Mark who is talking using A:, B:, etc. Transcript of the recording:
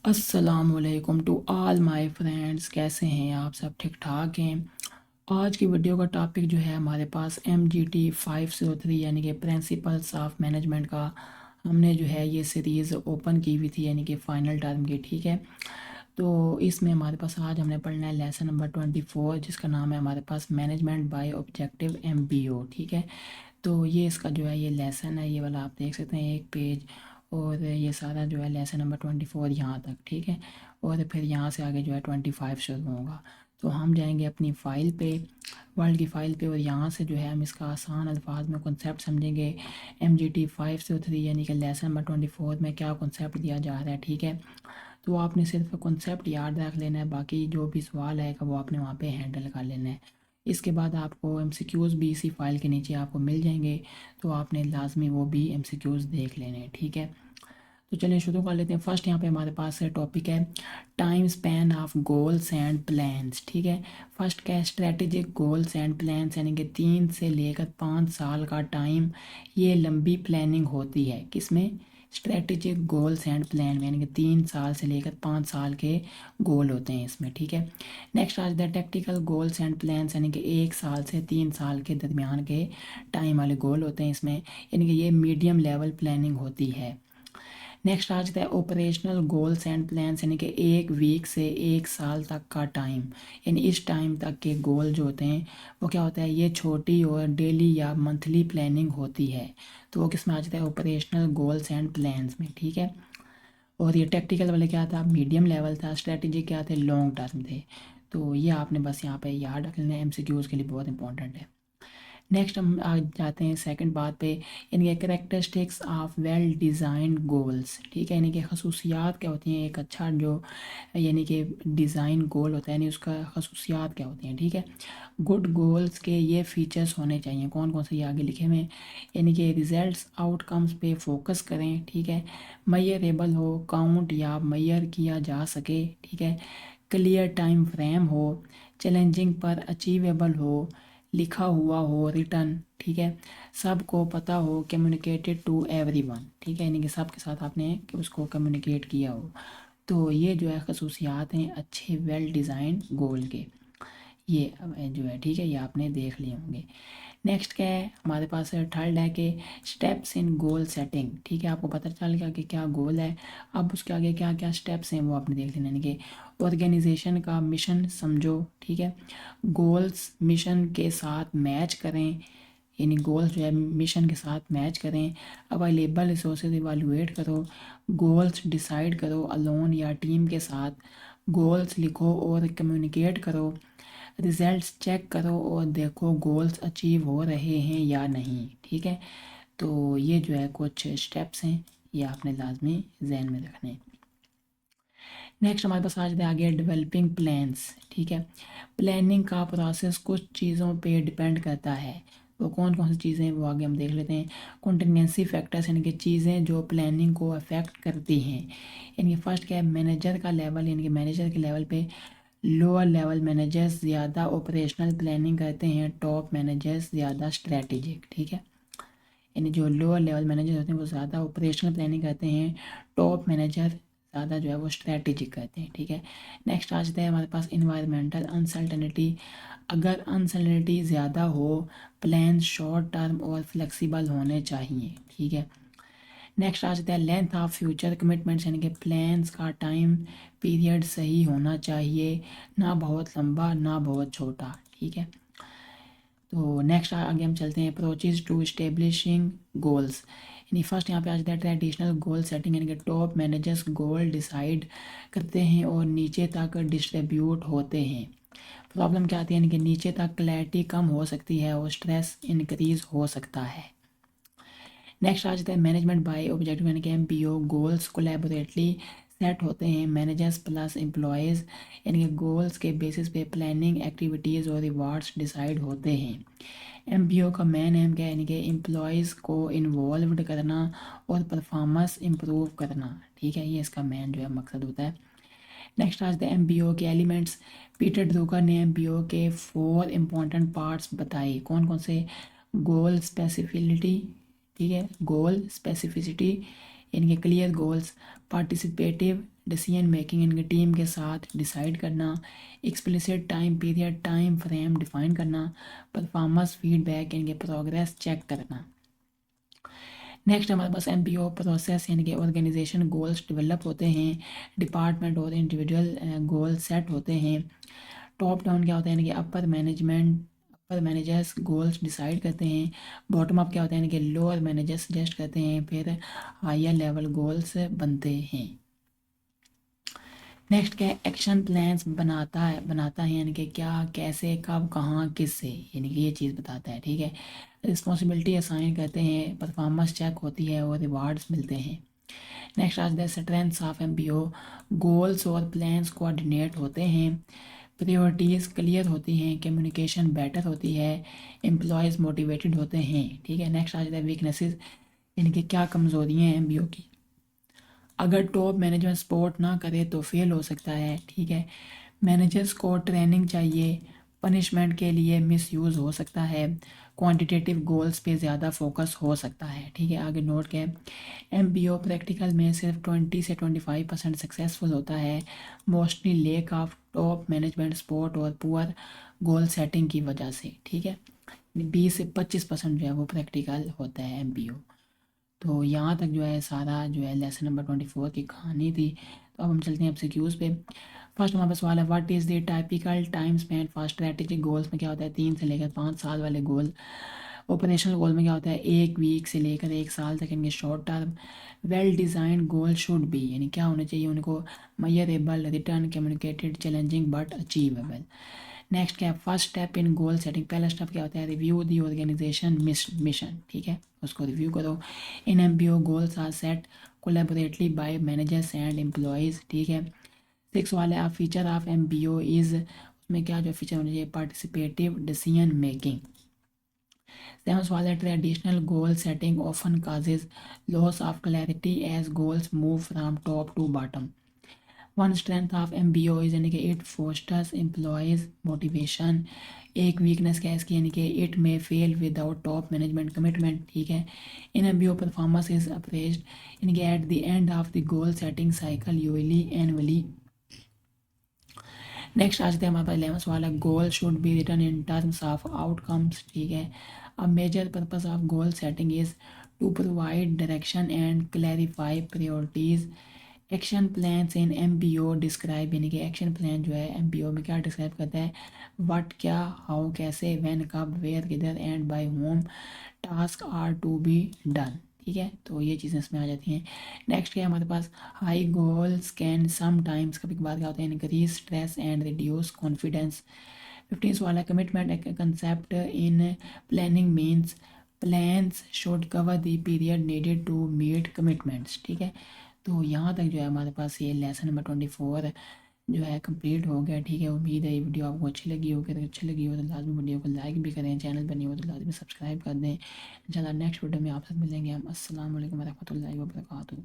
A: अस्सलामुअलैकुम to all my friends. कैसे हैं आप सब? ठीक ठाक हैं। आज की वीडियो का टॉपिक जो है हमारे पास MGT 503 यानी कि प्रिंसिपल्स ऑफ मैनेजमेंट का हमने जो है ये सीरीज़ ओपन की हुई थी यानी कि फ़ाइनल टर्म की। ठीक है, तो इसमें हमारे पास आज हमने पढ़ना है लेसन नंबर 24 जिसका नाम है हमारे पास मैनेजमेंट बाय ऑब्जेक्टिव MBO। ठीक है, तो ये इसका जो है ये लेसन है, ये वाला आप देख सकते हैं एक पेज, और ये सारा जो है लेसन नंबर 24 यहाँ तक। ठीक है, और फिर यहाँ से आगे जो है 25 शुरू होगा। तो हम जाएंगे अपनी फ़ाइल पे, वर्ल्ड की फ़ाइल पे, और यहाँ से जो है हम इसका आसान अल्फाज में कॉन्सेप्ट समझेंगे। MGT 503 यानी कि लेसन नंबर 24 में क्या कॉन्सेप्ट दिया जा रहा है। ठीक है, तो आपने सिर्फ कॉन्सेप्ट याद रख लेना है, बाकी जो भी सवाल आएगा वो आपने वहाँ पे हैंडल कर लेना है। इसके बाद आपको MCQs भी इसी फाइल के नीचे आपको मिल जाएंगे, तो आपने लाजमी वो भी MCQs देख लेने हैं। ठीक है, तो चलिए शुरू कर लेते हैं। फर्स्ट यहाँ पे हमारे पास टॉपिक है time span of goals and plans. ठीक है, फर्स्ट क्या है, स्ट्रेटेजिक गोल्स एंड प्लान्स यानी कि 3 से लेकर 5 साल का टाइम, ये लंबी प्लानिंग होती है। किसमें? स्ट्रेटेजिक गोल्स एंड प्लान यानी कि 3 साल से लेकर 5 साल के गोल होते हैं इसमें। ठीक है, नेक्स्ट आज the tactical goals and plans यानी कि 1 साल से 3 साल के दरमियान के टाइम वाले गोल होते हैं इसमें, यानी कि ये मीडियम लेवल प्लानिंग होती है। नेक्स्ट आ जाता है ऑपरेशनल गोल्स एंड प्लान्स यानी कि 1 वीक से 1 साल तक का टाइम, यानी इस टाइम तक के गोल जो होते हैं वो क्या होता है, ये छोटी और डेली या मंथली प्लानिंग होती है। तो वो किस में आ जाता है? ऑपरेशनल गोल्स एंड प्लान्स में। ठीक है, और ये टेक्टिकल वाले क्या था? मीडियम लेवल था। स्ट्रेटेजी क्या थे? लॉन्ग टर्म थे। तो ये आपने बस यहाँ पे याद रख लेना है, MCQs के लिए बहुत इंपॉर्टेंट है। नेक्स्ट हम आ जाते हैं सेकंड बात पे, यानी कि characteristics of well designed goals. ठीक है, यानी कि खसूसियात क्या होती हैं एक अच्छा जो यानी कि डिज़ाइन गोल होता है, यानी उसका खसूसियात क्या होती हैं। ठीक है, गुड गोल्स के ये फीचर्स होने चाहिए। कौन कौन से? ये आगे लिखे हुए हैं, यानी कि रिजल्ट्स आउटकम्स पे फोकस करें। ठीक है, मैयरेबल हो, काउंट या मैयर किया जा सके। ठीक है, क्लियर टाइम फ्रेम हो, चैलेंजिंग पर अचीवेबल हो, लिखा हुआ हो, रिटर्न। ठीक है, सबको पता हो, कम्युनिकेटेड टू एवरीवन। ठीक है, यानी कि सबके साथ आपने कि उसको कम्युनिकेट किया हो। तो ये जो है खसूसियात हैं अच्छे वेल डिज़ाइन गोल के, ये जो है। ठीक है, ये आपने देख लिए होंगे। नेक्स्ट क्या है हमारे पास? थर्ड है कि स्टेप्स इन गोल सेटिंग। ठीक है, आपको पता चल गया कि क्या गोल है, अब उसके आगे क्या क्या स्टेप्स हैं वो आपने देख लेना। यानी कि ऑर्गेनाइजेशन का मिशन समझो। ठीक है, गोल्स मिशन के साथ मैच करें, यानी गोल्स जो है मिशन के साथ मैच करें। अवेलेबल रिसोर्सेज इवेलुएट करो, गोल्स डिसाइड करो अलोन या टीम के साथ, गोल्स लिखो और कम्युनिकेट करो, रिजल्ट्स चेक करो और देखो गोल्स अचीव हो रहे हैं या नहीं। ठीक है, तो ये जो है कुछ स्टेप्स हैं, ये आपने लाजमी जहन में रखने हैं। नेक्स्ट हमारे पास आ जाते हैं आगे डेवलपिंग प्लान्स। ठीक है, प्लानिंग का प्रोसेस कुछ चीज़ों पे डिपेंड करता है। वो कौन कौन सी चीज़ें हैं वो आगे हम देख लेते हैं। कॉन्टीन्यूंसी फैक्टर्स यानी कि चीज़ें जो प्लानिंग को अफेक्ट करती हैं, यानी कि फर्स्ट क्या है? मैनेजर का लेवल, यानी कि मैनेजर के लेवल पे लोअर लेवल मैनेजर्स ज़्यादा ऑपरेशनल प्लानिंग करते हैं, टॉप मैनेजर्स ज़्यादा स्ट्रेटेजिक। ठीक है, यानी जो लोअर लेवल मैनेजर होते हैं वो ज़्यादा ऑपरेशनल प्लानिंग करते हैं, टॉप मैनेजर ज़्यादा जो है वो स्ट्रेटेजिक करते हैं। ठीक है, नेक्स्ट आ जाता है हमारे पास इन्वायरमेंटल अनसर्टेनिटी। अगर अनसर्टेनिटी ज़्यादा हो, प्लान शॉर्ट टर्म और फ्लेक्सिबल होने चाहिए। ठीक है, नेक्स्ट आ जाता है लेंथ ऑफ फ्यूचर कमिटमेंट्स, यानी कि प्लान्स का टाइम पीरियड सही होना चाहिए, ना बहुत लंबा ना बहुत छोटा। ठीक है, तो नेक्स्ट आगे हम चलते हैं अप्रोचेज टू इस्टेब्लिशिंग गोल्स। यानी फर्स्ट यहाँ पे आ जाता है ट्रेडिशनल गोल सेटिंग, यानी कि टॉप मैनेजर्स गोल डिसाइड करते हैं और नीचे तक डिस्ट्रीब्यूट होते हैं। प्रॉब्लम क्या आती है? यानी कि नीचे तक क्लैरिटी कम हो सकती है और स्ट्रेस इंक्रीज हो सकता है। नेक्स्ट आ जाता है मैनेजमेंट बाय ऑब्जेक्टिव, यानी कि MPO गोल्स कोलैबोरेटली सेट होते हैं मैनेजर्स प्लस एम्प्लॉयज़, यानी कि गोल्स के बेसिस पे प्लानिंग एक्टिविटीज़ और रिवार्ड्स डिसाइड होते हैं। MPO का मेन एम क्या है? यानी कि एम्प्लॉयज़ को इन्वॉल्व करना और परफॉर्मेंस इम्प्रूव करना। ठीक है, ये इसका मेन जो है मकसद होता है। नेक्स्ट आज द MPO के एलिमेंट्स। पीटर ड्रूकर ने MPO के 4 इम्पॉर्टेंट पार्ट्स बताए। कौन कौन से? गोल स्पेसिफिलिटी। ठीक है, गोल स्पेसिफिसिटी, यानी कि clear goals, participative decision making यानी कि टीम के साथ डिसाइड करना, explicit time period time frame define करना, परफॉर्मेंस फीडबैक यानी कि प्रोग्रेस चेक करना। नेक्स्ट हमारे पास एमपीओ प्रोसेस यानी कि ऑर्गेनाइजेशन गोल्स डेवलप होते हैं, डिपार्टमेंट और इंडिविजुअल गोल सेट होते हैं। टॉप डाउन क्या होता है यानी कि अपर मैनेजर्स गोल्स डिसाइड करते हैं। बॉटम अप क्या होता है यानी कि लोअर मैनेजर्स सजेस्ट करते हैं, फिर हायर लेवल गोल्स बनते हैं। नेक्स्ट क्या है, एक्शन प्लान्स बनाता है यानी कि क्या, कैसे, कब, कहाँ, किससे, यानी कि ये चीज़ बताता है। ठीक है, रिस्पॉन्सिबिलिटी असाइन करते हैं, परफॉर्मेंस चेक होती है और रिवार्ड्स मिलते हैं। नेक्स्ट आज the strengths of MPO, goals और प्लान्स कोऑर्डिनेट होते हैं, प्रायोरिटीज़ क्लियर होती हैं, कम्युनिकेशन बेटर होती है, एम्प्लॉयज़ मोटिवेटेड होते हैं। ठीक है, नेक्स्ट आज द वीकनेसेस यानी कि क्या कमज़ोरियाँ हैं एमपीओ की, अगर टॉप मैनेजमेंट सपोर्ट ना करे तो फेल हो सकता है। ठीक है, मैनेजर्स को ट्रेनिंग चाहिए, पनिशमेंट के लिए मिसयूज़ हो सकता है, क्वांटिटेटिव गोल्स पे ज़्यादा फोकस हो सकता है। ठीक है, आगे नोट के एमपीओ प्रैक्टिकल में सिर्फ 20 से 25% सक्सेसफुल होता है, mostly lake of top management support और पुअर गोल सेटिंग की वजह से। ठीक है, 20 से 25% जो है वो प्रैक्टिकल होता है एमपीओ। तो यहाँ तक जो है सारा जो है लेसन नंबर 24 की कहानी थी। तो अब हम चलते हैं एमसीक्यूज़ पे। फर्स्ट हमारे पास सवाल है, what is the typical time spend for strategic goals में क्या होता है 3 से लेकर 5 साल वाले गोल। ऑपरेशनल गोल में क्या होता है 1 वीक से लेकर 1 साल तक, इनके short term. Well designed goal should B यानी क्या होना चाहिए उनको, measurable, return communicated, challenging but achievable. Next क्या है, first step in goal setting, पहला स्टेप क्या होता है, रिव्यू दी ऑर्गेनाइजेशन मिशन। ठीक है, उसको रिव्यू करो। In MBO goals are set collaboratively by managers and employees. ठीक है, 6 वाले आप फीचर ऑफ एमपीओ इज़, उसमें क्या जो फीचर होना चाहिए, पार्टिसिपेटिव डिसीजन मेकिंग। 7 सवाल है, traditional goal setting often causes loss of clarity as goals move from top to bottom. One strength of MBO is यानी कि इट फोस्टर्स एम्प्लॉयज़ मोटिवेशन। एक वीकनेस क्या है इसकी यानी कि it may fail without top management commitment. ठीक है, in MBO performance is appraised यानी कि at the end of the goal setting cycle usually annually. Next आज हमारे पास 11 सवाल है, गोल should be written in terms of outcomes. ठीक है, a major purpose of goal setting is to provide direction and clarify priorities. Action plans in MPO describe यानी कि action plan जो है एमपीओ में क्या डिस्क्राइब करता है, व्हाट क्या, हाउ कैसे, व्हेन कब, वेयर किधर, and by whom task are to be done. ठीक है, तो ये चीज़ें इसमें आ जाती हैं। नेक्स्ट क्या है हमारे पास, हाई गोल्स कैन समटाइम्स, कभी कभार क्या होता है, increase stress and reduce confidence. 15 सवाल है, commitment concept in planning means plans should cover the period needed to meet commitments. ठीक है, तो यहाँ तक जो है हमारे पास ये लेसन नंबर 24 जो है कंप्लीट हो गया। ठीक है, उम्मीद है ये वीडियो आपको अच्छी लगी होगी, अगर अच्छी लगी हो तो लाजमी वीडियो को लाइक भी करें, चैनल पर नहीं हो तो लाजमी सब्सक्राइब कर दें। इंशाल्लाह नेक्स्ट वीडियो में आपसे मिलेंगे हम। अस्सलाम वालेकुम रहमतुल्लाहि व बरकातुहू।